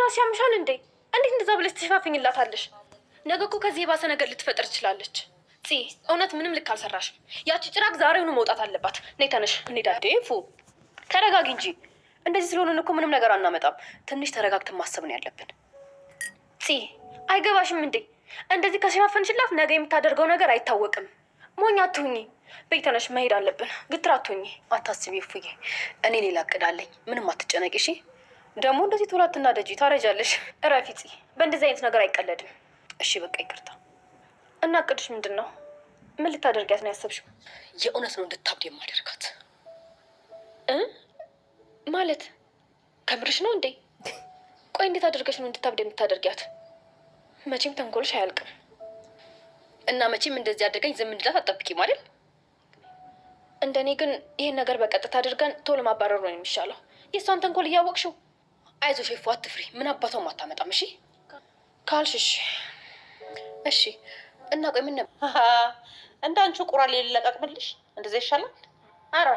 ራስ ያምሻል እንዴ? እንዴት እንደዛ ብለሽ ትሸፋፍኝላታለሽ? ነገ እኮ ከዚህ የባሰ ነገር ልትፈጠር ትችላለች። እውነት ምንም ልክ አልሰራሽም። ያቺ ጭራቅ ዛሬውኑ መውጣት አለባት። ነይ ተነሽ እንሄዳለን። ፉ ተረጋጊ እንጂ። እንደዚህ ስለሆነን እኮ ምንም ነገር አናመጣም። ትንሽ ተረጋግተን ማሰብ ነው ያለብን። አይገባሽም እንዴ? እንደዚህ ከሸፋፈንሽላት ነገ የምታደርገው ነገር አይታወቅም። ሞኝ አትሁኚ። በይ ተነሽ፣ መሄድ አለብን። ግትር አትሁኚ። አታስቢ ፉዬ፣ እኔ ሌላ እቅድ አለኝ። ምንም አትጨነቂ እሺ። ደግሞ እንደዚህ ቶላትና ደጂ ታረጃለሽ። እረፊ በእንደዚህ አይነት ነገር አይቀለድም። እሺ በቃ ይቅርታ። እና እቅድሽ ምንድን ነው? ምን ልታደርጊያት ነው ያሰብሽው? የእውነት ነው እንድታብድ የማደርጋት ማለት ከምርሽ ነው እንዴ? ቆይ እንዴት አድርገሽ ነው እንድታብድ የምታደርጊያት? መቼም ተንኮልሽ አያልቅም። እና መቼም እንደዚህ አድርገኝ ዝም እንድላት አትጠብቂም አይደል? እንደኔ ግን ይሄን ነገር በቀጥታ አድርገን ቶሎ ማባረሩ ነው የሚሻለው። የእሷን ተንኮል እያወቅሽው። አይዞሽ ፎ አትፍሪ። ምን አባቷም አታመጣም። እሺ ካልሽሽ እሺ። እና ቆይ ምን ነበር እንዳንቺ ቁራሌ ልለቀቅብልሽ? እንደዛ ይሻላል። አረ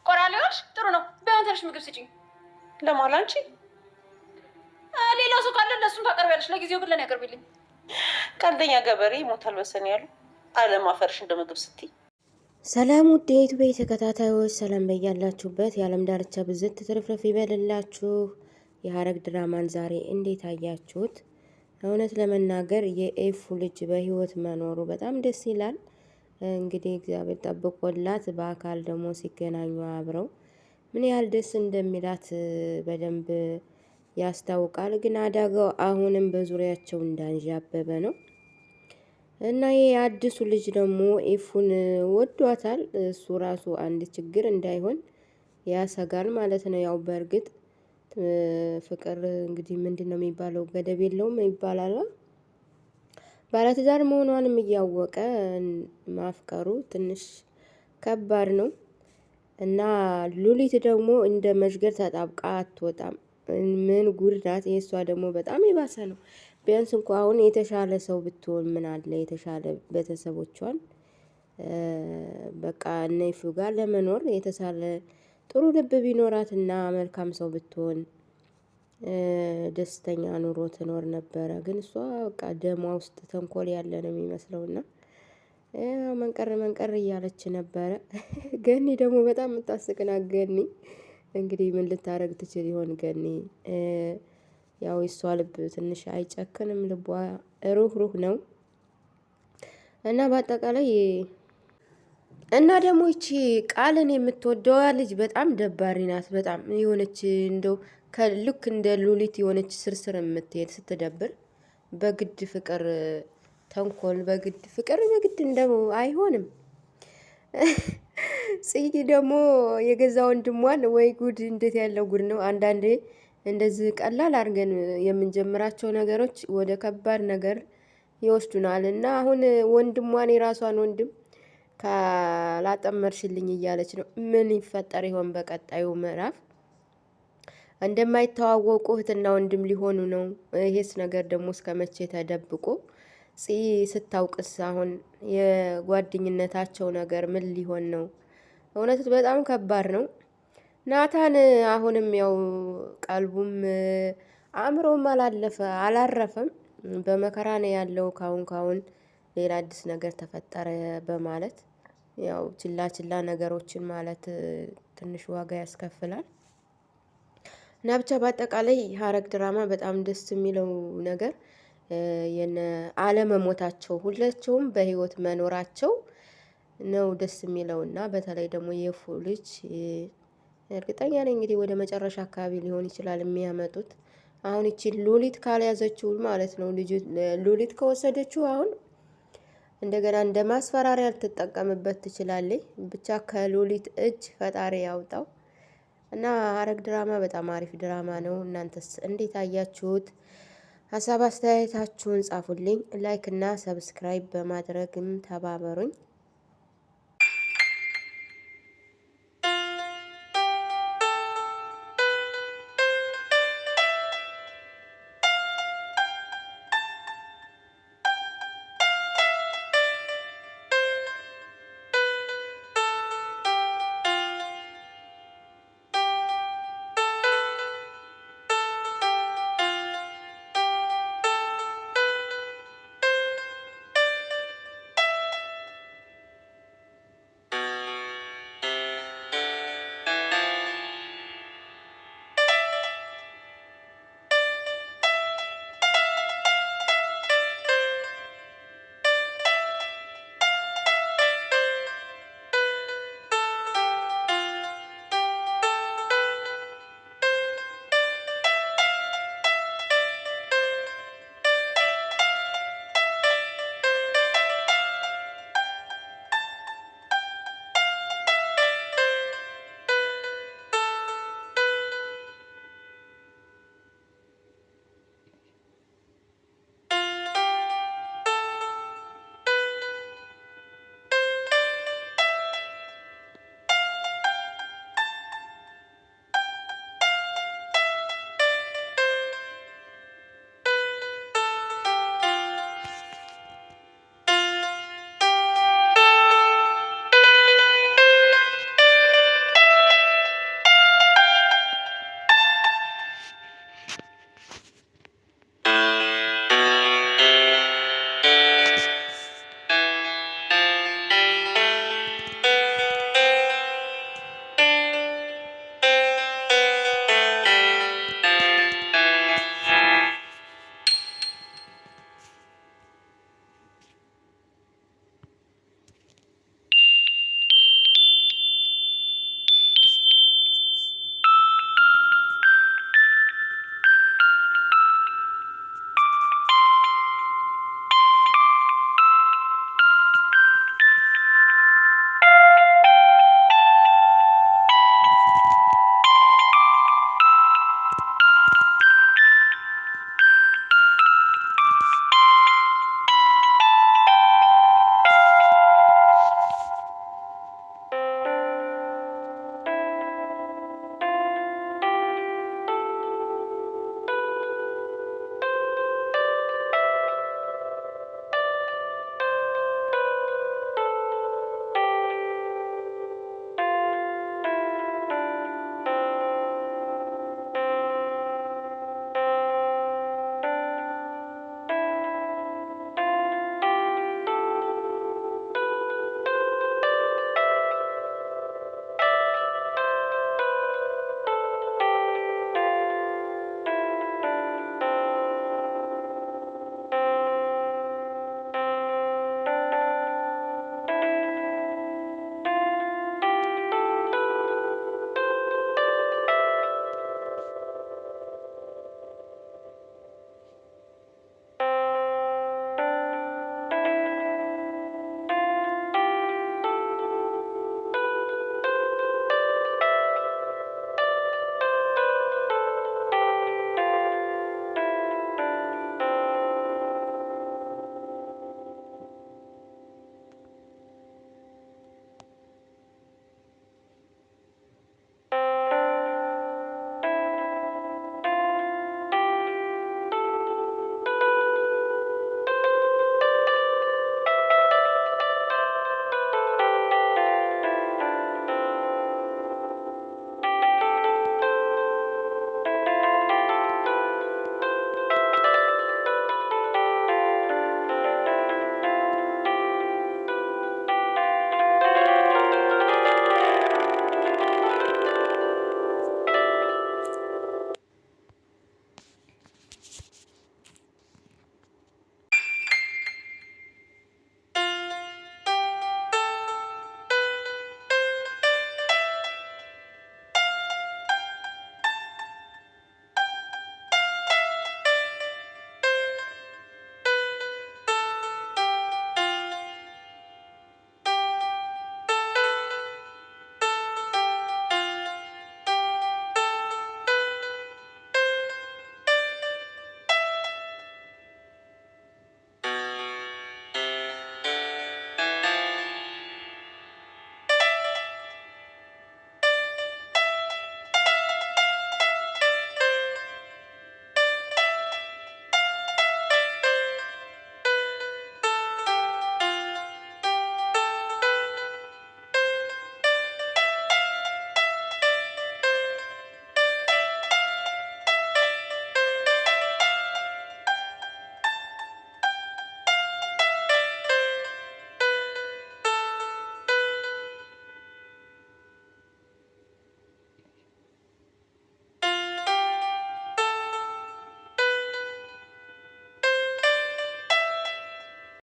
ቆራሌዎች ጥሩ ነው። ቢሆን ትንሽ ምግብ ስጪኝ። ለማን? አንቺ? ሌላ ሰው ካለ ለእሱም ታቀርቢያለሽ። ለጊዜው ግን ለኔ ያቀርቢልኝ። ቀልደኛ ገበሬ ይሞታል በሰኔ ያሉ አለማፈርሽ እንደ ምግብ ስትይ። ሰላም ውድ የዩቲዩብ ተከታታዮች፣ ሰላም በያላችሁበት የዓለም ዳርቻ ብዝት ትርፍርፍ ይበልላችሁ። የሐረግ ድራማን ዛሬ እንዴት አያችሁት? እውነት ለመናገር የኤፉ ልጅ በህይወት መኖሩ በጣም ደስ ይላል። እንግዲህ እግዚአብሔር ጠብቆላት በአካል ደግሞ ሲገናኙ አብረው ምን ያህል ደስ እንደሚላት በደንብ ያስታውቃል። ግን አደጋው አሁንም በዙሪያቸው እንዳንዣበበ ነው እና ይሄ አዲሱ ልጅ ደግሞ ኤፉን ወዷታል። እሱ ራሱ አንድ ችግር እንዳይሆን ያሰጋል ማለት ነው። ያው በእርግጥ ፍቅር እንግዲህ ምንድን ነው የሚባለው ገደብ የለውም ይባላል። ባለትዳር መሆኗንም እያወቀ ማፍቀሩ ትንሽ ከባድ ነው እና ሉሊት ደግሞ እንደ መሽገር ተጣብቃ አትወጣም። ምን ጉድ ናት! የእሷ ደግሞ በጣም የባሰ ነው። ቢያንስ እንኳ አሁን የተሻለ ሰው ብትሆን ምን አለ፣ የተሻለ ቤተሰቦቿን በቃ እነይፉ ጋር ለመኖር የተሻለ ጥሩ ልብ ቢኖራት እና መልካም ሰው ብትሆን ደስተኛ ኑሮ ትኖር ነበረ። ግን እሷ በቃ ደሟ ውስጥ ተንኮል ያለ ነው የሚመስለውና መንቀር እያለች ነበረ። ገኒ ደግሞ በጣም የምታስቅና ገኒ እንግዲህ ምን ልታረግ ትችል ይሆን? ገኒ ያው የሷ ልብ ትንሽ አይጨክንም፣ ልቧ ሩህ ነው እና በአጠቃላይ እና ደግሞ ይቺ ቃልን የምትወደዋ ልጅ በጣም ደባሪ ናት። በጣም የሆነች እንደው ከልክ እንደ ሉሊት የሆነች ስርስር የምትሄድ ስትደብር፣ በግድ ፍቅር ተንኮል፣ በግድ ፍቅር በግድ እንደው አይሆንም። ጽጌ ደግሞ የገዛ ወንድሟን ወይ ጉድ! እንዴት ያለው ጉድ ነው! አንዳንዴ እንደዚህ ቀላል አድርገን የምንጀምራቸው ነገሮች ወደ ከባድ ነገር ይወስዱናል እና አሁን ወንድሟን የራሷን ወንድም ካላጠመርሽልኝ እያለች ነው። ምን ይፈጠር ይሆን በቀጣዩ ምዕራፍ? እንደማይተዋወቁ እህትና ወንድም ሊሆኑ ነው። ይሄስ ነገር ደግሞ እስከ መቼ ተደብቆ ስታውቅስ አሁን የጓደኝነታቸው ነገር ምን ሊሆን ነው? እውነት በጣም ከባድ ነው። ናታን አሁንም ያው ቀልቡም አእምሮም አላረፈም። በመከራ ነው ያለው። ካሁን ሌላ አዲስ ነገር ተፈጠረ በማለት ያው ችላ ነገሮችን ማለት ትንሽ ዋጋ ያስከፍላል እና ብቻ በአጠቃላይ ሐረግ ድራማ በጣም ደስ የሚለው ነገር የነ አለመሞታቸው፣ ሁላቸውም በህይወት መኖራቸው ነው ደስ የሚለው እና በተለይ ደግሞ የፉ ልጅ እርግጠኛ ነኝ እንግዲህ ወደ መጨረሻ አካባቢ ሊሆን ይችላል የሚያመጡት። አሁን እቺ ሉሊት ካልያዘችው ማለት ነው ሉሊት ከወሰደችው አሁን እንደገና እንደ ማስፈራሪያ ልትጠቀምበት ትችላለች። ብቻ ከሉሊት እጅ ፈጣሪ ያውጣው እና ሐረግ ድራማ በጣም አሪፍ ድራማ ነው። እናንተስ እንዴት አያችሁት? ሀሳብ አስተያየታችሁን ጻፉልኝ። ላይክ እና ሰብስክራይብ በማድረግም ተባበሩኝ።